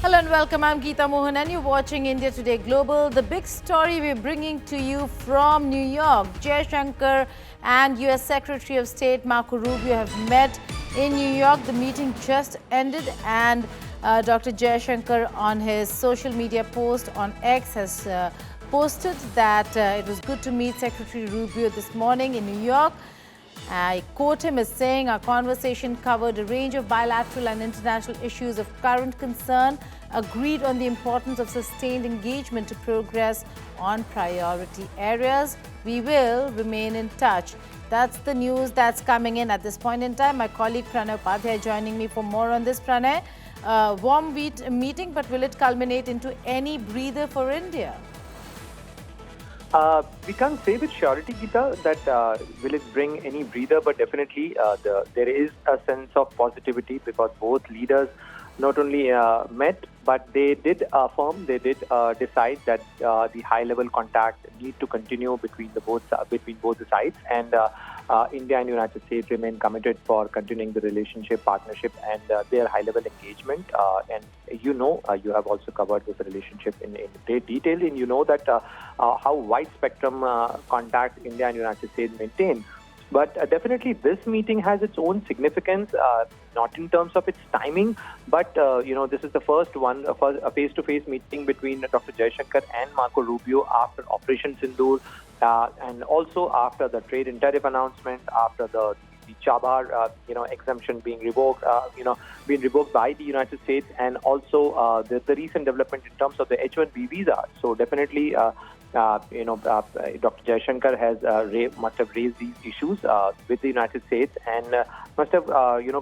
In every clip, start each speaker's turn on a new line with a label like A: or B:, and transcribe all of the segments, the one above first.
A: Hello and welcome. I'm Geeta Mohan and you're watching India Today Global. The big story we're bringing to you from New York. Jaishankar and US Secretary of State Marco Rubio have met in New York. The meeting just ended and Dr. Jaishankar on his social media post on X has posted that it was good to meet Secretary Rubio this morning in New York. I quote him as saying, our conversation covered a range of bilateral and international issues of current concern, agreed on the importance of sustained engagement to progress on priority areas. We will remain in touch. That's the news that's coming in at this point in time. My colleague Pranay Upadhyay joining me for more on this. Pranay, warm meeting, but will it culminate into any breather for India?
B: We can't say with surety, Geeta, that will it bring any breather, but definitely there is a sense of positivity because both leaders not only met, but they did affirm, they did decide that the high-level contact need to continue between both the sides, and India and United States remain committed for continuing the relationship, partnership, and their high-level engagement. And you have also covered this relationship in great detail, and you know that how wide-spectrum contact India and United States maintain. But definitely this meeting has its own significance, not in terms of its timing, but this is the first one, a face-to-face meeting between Dr. Jaishankar and Marco Rubio after Operation Sindoor, and also after the trade and tariff announcement, after the Chabar, exemption being revoked, being revoked by the United States, and also the recent development in terms of the H1B visa. So definitely, Dr. Jaishankar must have raised these issues with the United States and must have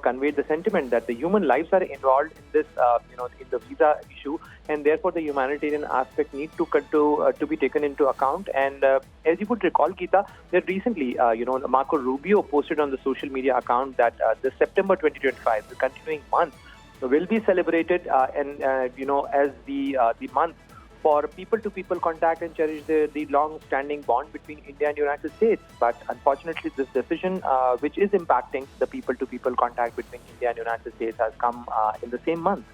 B: conveyed the sentiment that the human lives are involved in this in the visa issue, and therefore the humanitarian aspect need to be taken into account. And as you would recall, Geeta, that recently Marco Rubio posted on the social media account that the September 2025, the continuing month, will be celebrated as the month for people-to-people contact and cherish the long-standing bond between India and United States. But unfortunately, this decision, which is impacting the people-to-people contact between India and United States, has come in the same month.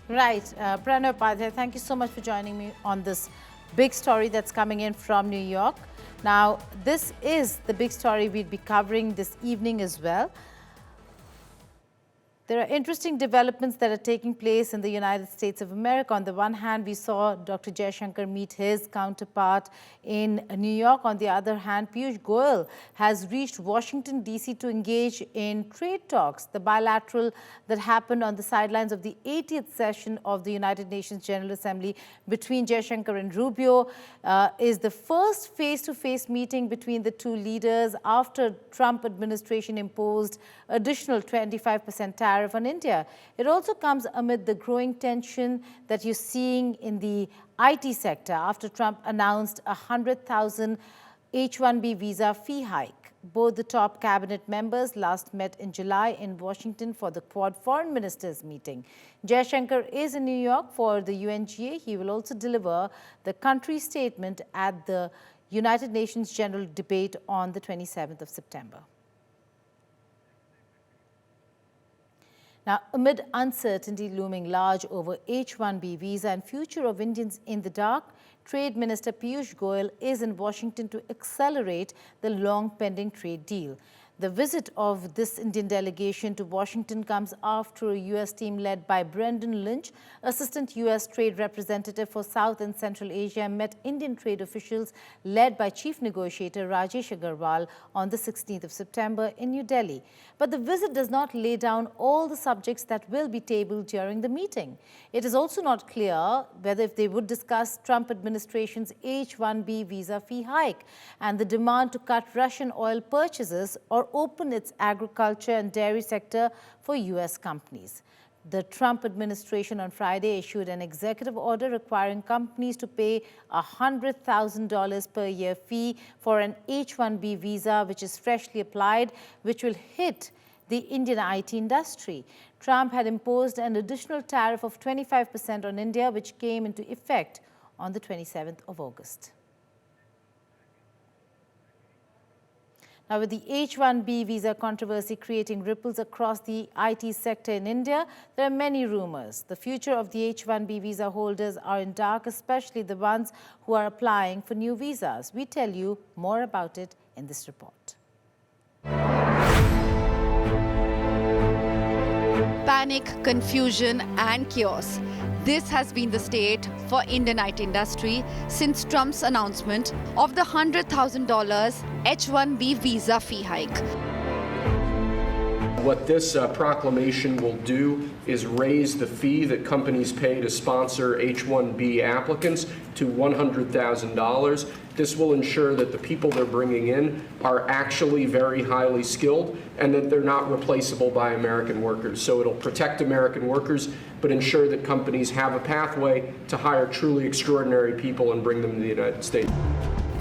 A: Right. Pranay Upadhyay, thank you so much for joining me on this big story that's coming in from New York. Now, this is the big story we'd be covering this evening as well. There are interesting developments that are taking place in the United States of America. On the one hand, we saw Dr. Jaishankar meet his counterpart in New York. On the other hand, Piyush Goyal has reached Washington, D.C. to engage in trade talks. The bilateral that happened on the sidelines of the 80th session of the United Nations General Assembly between Jaishankar and Rubio is the first face-to-face meeting between the two leaders after Trump administration imposed additional 25% tariff on India. It also comes amid the growing tension that you're seeing in the IT sector after Trump announced a 100,000 H1B visa fee hike. Both the top cabinet members last met in July in Washington for the Quad Foreign Ministers meeting. Jaishankar is in New York for the UNGA. He will also deliver the country statement at the United Nations General Debate on the 27th of September. Now, amid uncertainty looming large over H1B visa and future of Indians in the dark, Trade Minister Piyush Goyal is in Washington to accelerate the long-pending trade deal. The visit of this Indian delegation to Washington comes after a U.S. team led by Brendan Lynch, Assistant U.S. Trade Representative for South and Central Asia, met Indian trade officials led by Chief Negotiator Rajesh Agarwal on the 16th of September in New Delhi. But the visit does not lay down all the subjects that will be tabled during the meeting. It is also not clear whether if they would discuss Trump administration's H1B visa fee hike and the demand to cut Russian oil purchases or open its agriculture and dairy sector for U.S. companies. The Trump administration on Friday issued an executive order requiring companies to pay a $100,000 per year fee for an H-1B visa, which is freshly applied, which will hit the Indian IT industry. Trump had imposed an additional tariff of 25% on India, which came into effect on the 27th of August. Now, with the H1B visa controversy creating ripples across the IT sector in India, there are many rumors. The future of the H1B visa holders are in dark, especially the ones who are applying for new visas. We tell you more about it in this report.
C: Panic, confusion and chaos. This has been the state for Indian IT industry since Trump's announcement of the $100,000 H1B visa fee hike.
D: What this proclamation will do is raise the fee that companies pay to sponsor H1B applicants to $100,000. This will ensure that the people they're bringing in are actually very highly skilled and that they're not replaceable by American workers. So it'll protect American workers, but ensure that companies have a pathway to hire truly extraordinary people and bring them to the United States.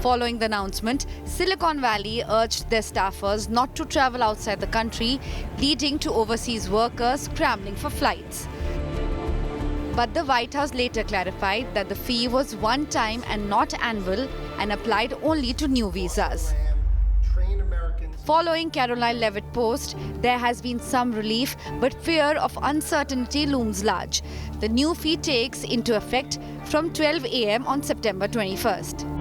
C: Following the announcement, Silicon Valley urged their staffers not to travel outside the country, leading to overseas workers scrambling for flights. But the White House later clarified that the fee was one-time and not annual and applied only to new visas. Following Caroline Levitt post, there has been some relief, but fear of uncertainty looms large. The new fee takes into effect from 12 a.m. on September 21st.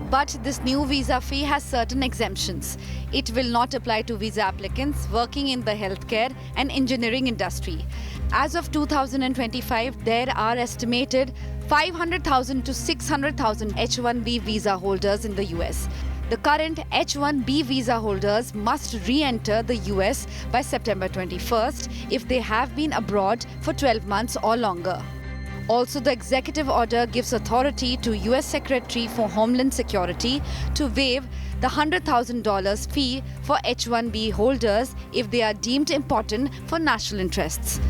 C: But this new visa fee has certain exemptions. It will not apply to visa applicants working in the healthcare and engineering industry. As of 2025, there are estimated 500,000 to 600,000 H1B visa holders in the US. The current H1B visa holders must re-enter the US by September 21st if they have been abroad for 12 months or longer. Also, the executive order gives authority to US Secretary for Homeland Security to waive the $100,000 fee for H1B holders if they are deemed important for national interests.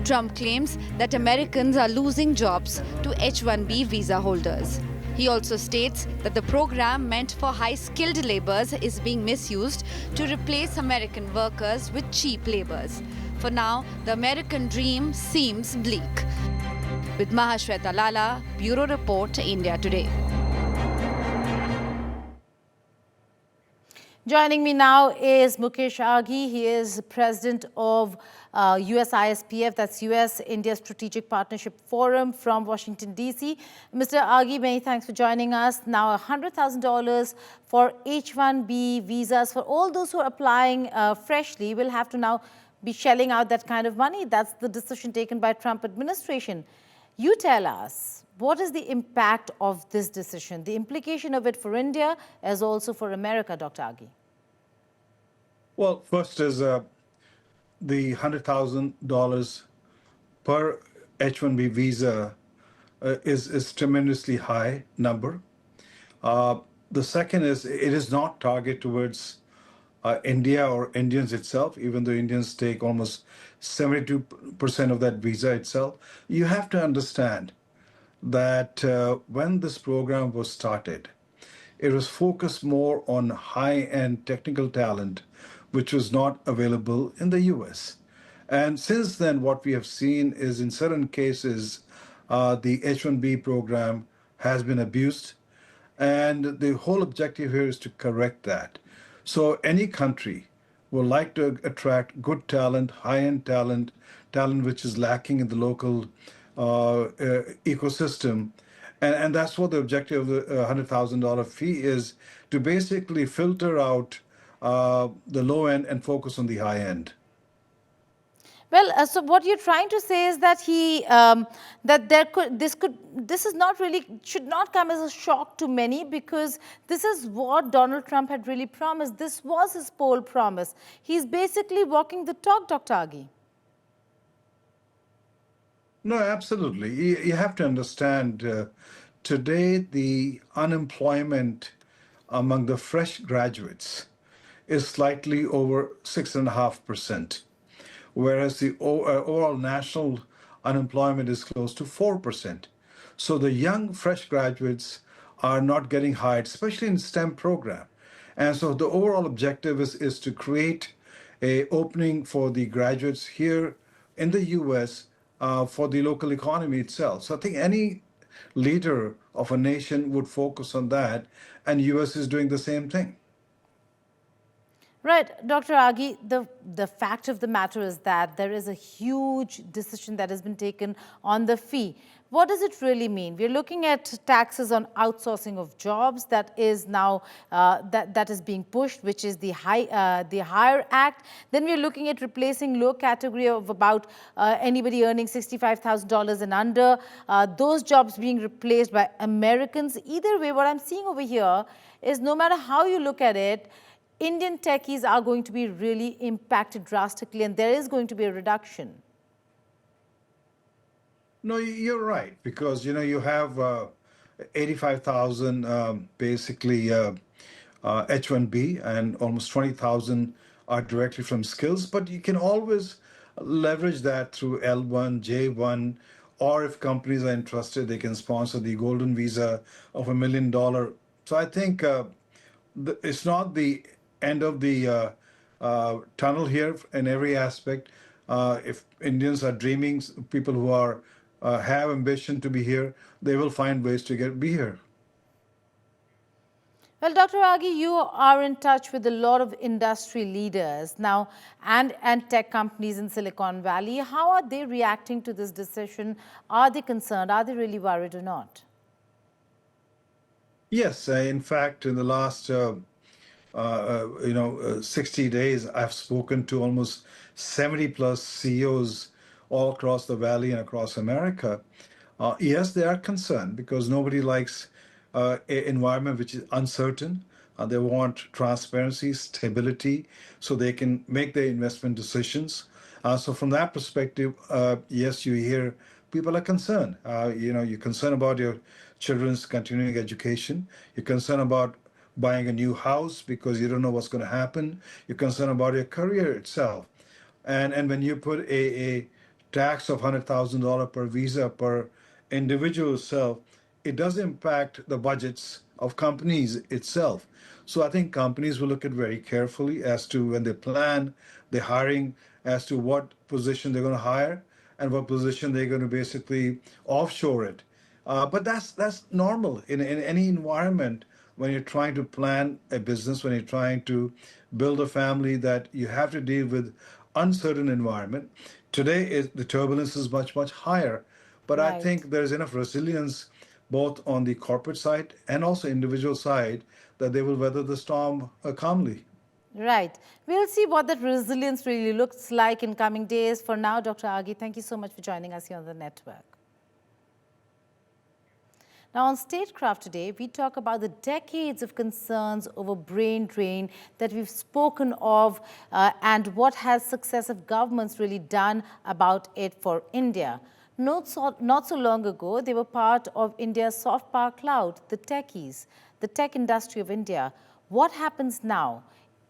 C: Trump claims that Americans are losing jobs to H1B visa holders. He also states that the program meant for high-skilled laborers is being misused to replace American workers with cheap laborers. For now, the American dream seems bleak. With Mahashweta Lala, Bureau Report, India Today.
A: Joining me now is Mukesh Aghi. He is president of US ISPF, that's US-India Strategic Partnership Forum from Washington, D.C. Mr. Aghi, many thanks for joining us. Now, $100,000 for H-1B visas for all those who are applying freshly will have to now be shelling out that kind of money. That's the decision taken by Trump administration. You tell us, what is the impact of this decision, the implication of it for India as also for America, Dr. Aghi?
E: Well, first is the $100,000 per H-1B visa is tremendously high number. The second is it is not targeted towards India or Indians itself, even though Indians take almost 72% of that visa itself. You have to understand that when this program was started, it was focused more on high-end technical talent, which was not available in the US. And since then, what we have seen is in certain cases, the H-1B program has been abused. And the whole objective here is to correct that. So any country would like to attract good talent, high-end talent, talent which is lacking in the local ecosystem. And that's what the objective of the $100,000 fee is, to basically filter out the low end and focus on the high end.
A: Well, so what you're trying to say is that this is not really, should not come as a shock to many, because this is what Donald Trump had really promised. This was his poll promise. He's basically walking the talk, Dr. Aghi.
E: No, absolutely. You have to understand, today the unemployment among the fresh graduates is slightly over 6.5%. Whereas the overall national unemployment is close to 4%. So the young, fresh graduates are not getting hired, especially in STEM program. And so the overall objective is to create an opening for the graduates here in the US for the local economy itself. So I think any leader of a nation would focus on that, and US is doing the same thing.
A: Right, Dr. Agi, the fact of the matter is that there is a huge decision that has been taken on the fee. What does it really mean? We're looking at taxes on outsourcing of jobs that is now that is being pushed, which is the Hire Act. Then we're looking at replacing low category of about anybody earning $65,000 and under. Those jobs being replaced by Americans. Either way, what I'm seeing over here is no matter how you look at it, Indian techies are going to be really impacted drastically, and there is going to be a reduction.
E: No, you're right, because you have 85,000 basically H1B, and almost 20,000 are directly from skills. But you can always leverage that through L1, J1, or if companies are interested, they can sponsor the golden visa of $1 million. So I think it's not the end of the tunnel here in every aspect. If Indians are dreaming, people who are have ambition to be here, they will find ways to be here.
A: Well, Dr. Agi, you are in touch with a lot of industry leaders now and tech companies in Silicon Valley. How are they reacting to this decision? Are they concerned? Are they really worried or not?
E: Yes, in fact, in the last 60 days, I've spoken to almost 70 plus CEOs all across the Valley and across America. Yes, they are concerned because nobody likes an environment which is uncertain. They want transparency, stability, so they can make their investment decisions. So from that perspective, yes, you hear people are concerned. You're concerned about your children's continuing education. You're concerned about buying a new house because you don't know what's going to happen. You're concerned about your career itself. And when you put a tax of $100,000 per visa per individual itself, it does impact the budgets of companies itself. So I think companies will look at very carefully as to when they plan the hiring, as to what position they're going to hire and what position they're going to basically offshore it. But that's normal in any environment when you're trying to plan a business, when you're trying to build a family, that you have to deal with uncertain environment. Today, the turbulence is much, much higher. But
A: Right.
E: I think there's enough resilience both on the corporate side and also individual side that they will weather the storm calmly.
A: Right. We'll see what that resilience really looks like in coming days. For now, Dr. Agi, thank you so much for joining us here on the network. Now, on Statecraft today, we talk about the decades of concerns over brain drain that we've spoken of and what has successive governments really done about it for India. Not so long ago, they were part of India's soft power cloud, the techies, the tech industry of India. What happens now?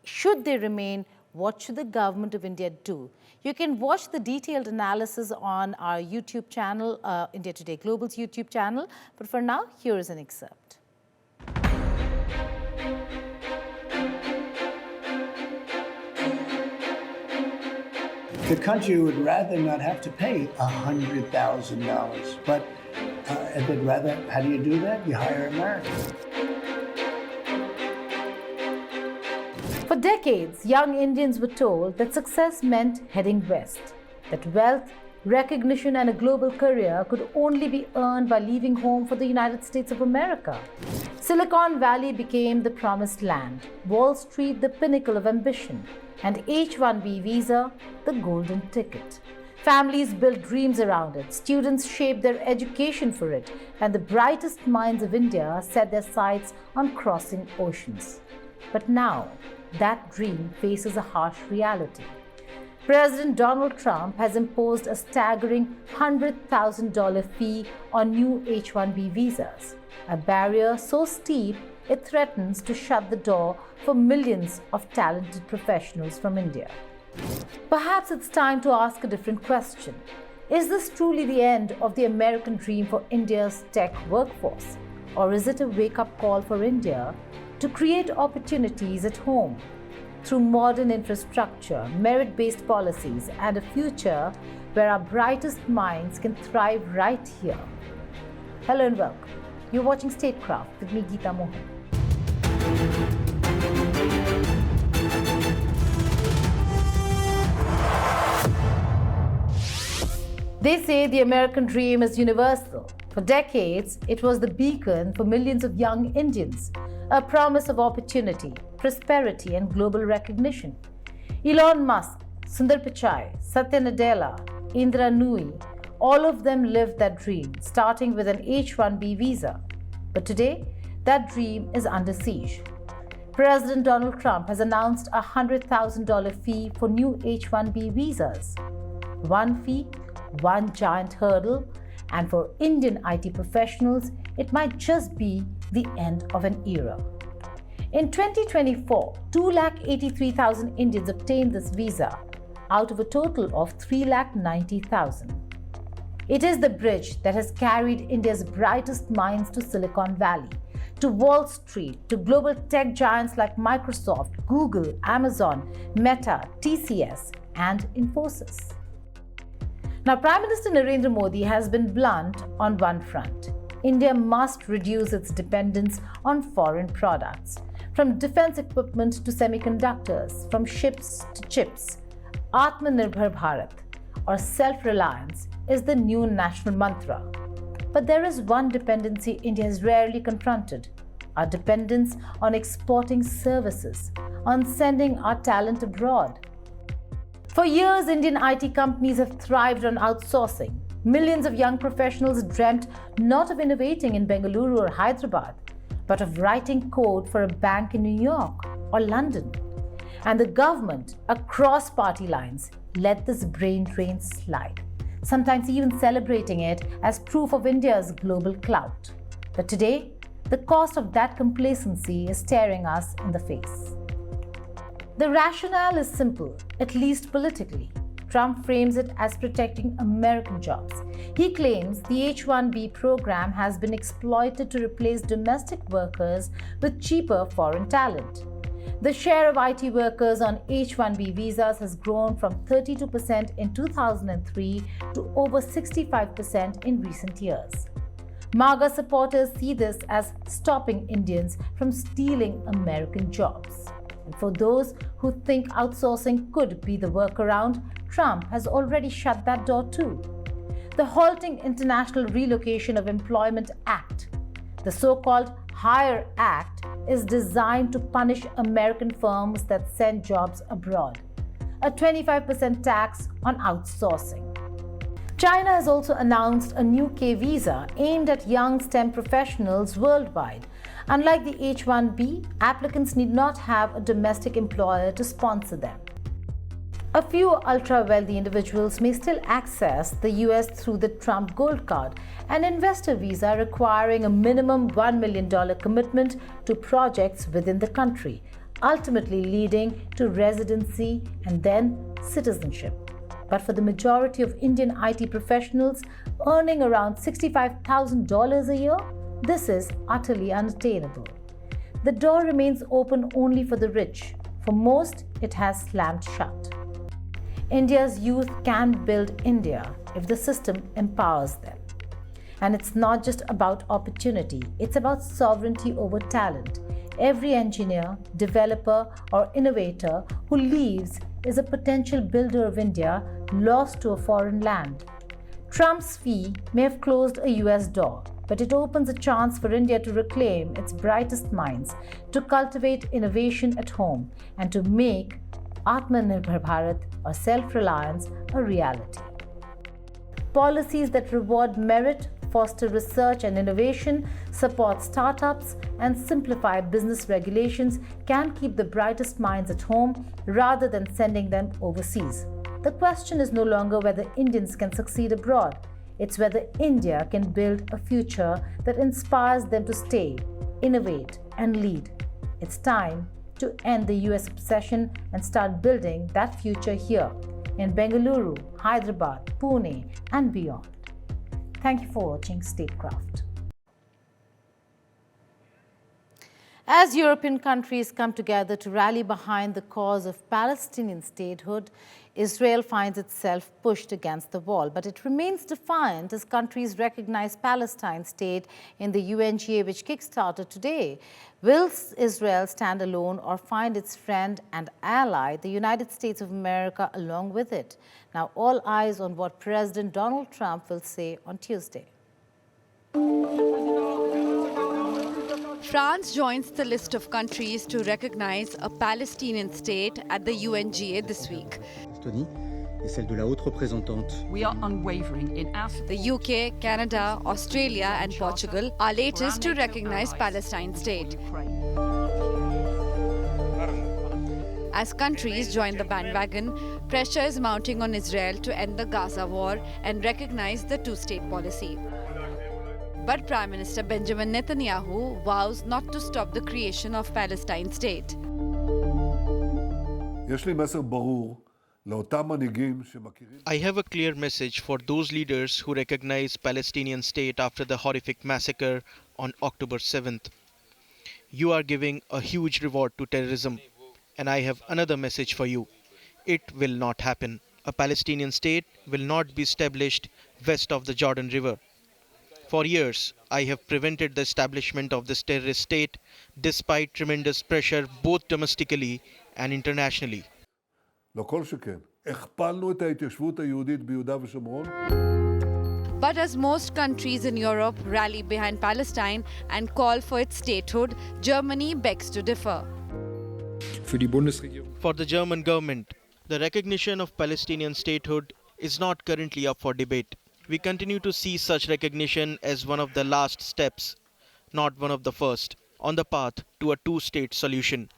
A: Should they remain? What should the government of India do? You can watch the detailed analysis on our YouTube channel, India Today Global's YouTube channel. But for now, here is an excerpt.
F: The country would rather not have to pay $100,000, but they'd rather, how do you do that? You hire Americans.
A: For decades, young Indians were told that success meant heading west, that wealth, recognition, and a global career could only be earned by leaving home for the United States of America. Silicon Valley became the promised land, Wall Street the pinnacle of ambition, and H1B visa the golden ticket. Families built dreams around it, students shaped their education for it, and the brightest minds of India set their sights on crossing oceans. But now, that dream faces a harsh reality. President Donald Trump has imposed a staggering $100,000 fee on new H1B visas, a barrier so steep it threatens to shut the door for millions of talented professionals from India. Perhaps it's time to ask a different question. Is this truly the end of the American dream for India's tech workforce? Or is it a wake-up call for India to create opportunities at home through modern infrastructure, merit-based policies, and a future where our brightest minds can thrive right here? Hello and welcome. You're watching Statecraft with me, Geeta Mohan. They say the American dream is universal. For decades, it was the beacon for millions of young Indians, a promise of opportunity, prosperity, and global recognition. Elon Musk, Sundar Pichai, Satya Nadella, Indra Nui, all of them lived that dream, starting with an H1B visa. But today, that dream is under siege. President Donald Trump has announced a $100,000 fee for new H1B visas. One fee, one giant hurdle, and for Indian IT professionals, it might just be the end of an era. In 2024, 283,000 Indians obtained this visa out of a total of 390,000. It is the bridge that has carried India's brightest minds to Silicon Valley, to Wall Street, to global tech giants like Microsoft, Google, Amazon, Meta, TCS, and Infosys. Now, Prime Minister Narendra Modi has been blunt on one front. India must reduce its dependence on foreign products. From defense equipment to semiconductors, from ships to chips, Atmanirbhar Bharat, or self-reliance, is the new national mantra. But there is one dependency India has rarely confronted: our dependence on exporting services, on sending our talent abroad. For years, Indian IT companies have thrived on outsourcing. Millions of young professionals dreamt not of innovating in Bengaluru or Hyderabad, but of writing code for a bank in New York or London. And the government, across party lines, let this brain drain slide, sometimes even celebrating it as proof of India's global clout. But today, the cost of that complacency is staring us in the face. The rationale is simple, at least politically. Trump frames it as protecting American jobs. He claims the H1B program has been exploited to replace domestic workers with cheaper foreign talent. The share of IT workers on H1B visas has grown from 32% in 2003 to over 65% in recent years. MAGA supporters see this as stopping Indians from stealing American jobs. And for those who think outsourcing could be the workaround, Trump has already shut that door too. The Halting International Relocation of Employment Act, the so-called HIRE Act, is designed to punish American firms that send jobs abroad. A 25% tax on outsourcing. China has also announced a new K visa aimed at young STEM professionals worldwide. Unlike the H1B, applicants need not have a domestic employer to sponsor them. A few ultra-wealthy individuals may still access the US through the Trump Gold Card, an investor visa requiring a minimum $1 million commitment to projects within the country, ultimately leading to residency and then citizenship. But for the majority of Indian IT professionals earning around $65,000 a year, this is utterly unattainable. The door remains open only for the rich. For most, it has slammed shut. India's youth can build India if the system empowers them. And it's not just about opportunity, it's about sovereignty over talent. Every engineer, developer, or innovator who leaves is a potential builder of India lost to a foreign land. Trump's fee may have closed a US door, but it opens a chance for India to reclaim its brightest minds, to cultivate innovation at home, and to make Atmanirbhar Bharat, or self-reliance, a reality. Policies that reward merit, foster research and innovation, support startups, and simplify business regulations can keep the brightest minds at home rather than sending them overseas. The question is no longer whether Indians can succeed abroad. It's whether India can build a future that inspires them to stay, innovate, and lead. It's time to end the US obsession and start building that future here in Bengaluru, Hyderabad, Pune, and beyond. Thank you for watching Statecraft. As European countries come together to rally behind the cause of Palestinian statehood, Israel finds itself pushed against the wall. But it remains defiant as countries recognize Palestine's state in the UNGA, which kickstarted today. Will Israel stand alone or find its friend and ally, the United States of America, along with it? Now, all eyes on what President Donald Trump will say on Tuesday.
C: France joins the list of countries to recognize a Palestinian state at the UNGA this week.
G: Et celle de la haute représentante.
H: We are unwavering in our
C: The UK, Canada, Australia and Portugal are latest to recognize Palestine's state. As countries join the bandwagon, pressure is mounting on Israel to end the Gaza war and recognize the two-state policy. But Prime Minister Benjamin Netanyahu vows not to stop the creation of Palestine state.
I: I have a clear message for those leaders who recognize Palestinian state after the horrific massacre on October 7th. You are giving a huge reward to terrorism, and I have another message for you. It will not happen. A Palestinian state will not be established west of the Jordan River. For years, I have prevented the establishment of this terrorist state despite tremendous pressure both domestically and internationally.
C: But as most countries in Europe rally behind Palestine and call for its statehood, Germany begs to differ.
I: For the German government, the recognition of Palestinian statehood is not currently up for debate. We continue to see such recognition as one of the last steps, not one of the first, on the path to a two-state solution.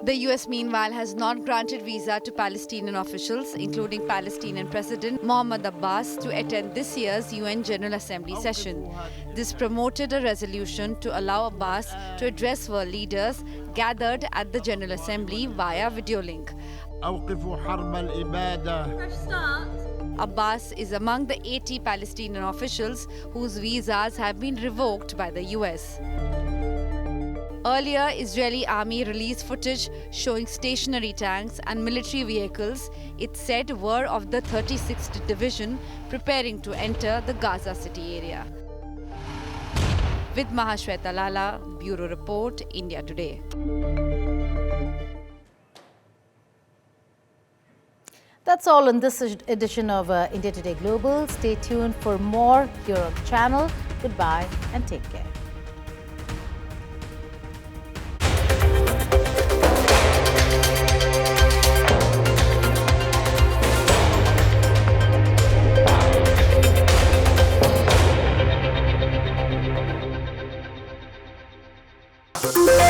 C: The US, meanwhile, has not granted visa to Palestinian officials, including Palestinian President Mahmoud Abbas, to attend this year's UN General Assembly session. This promoted a resolution to allow Abbas to address world leaders gathered at the General Assembly via video link. Abbas is among the 80 Palestinian officials whose visas have been revoked by the US. Earlier, Israeli army released footage showing stationary tanks and military vehicles it said were of the 36th Division preparing to enter the Gaza City area. With Mahashweta Lala, Bureau Report, India Today.
A: That's all on this edition of India Today Global. Stay tuned for more here on the channel. Goodbye and take care.
J: Thank you.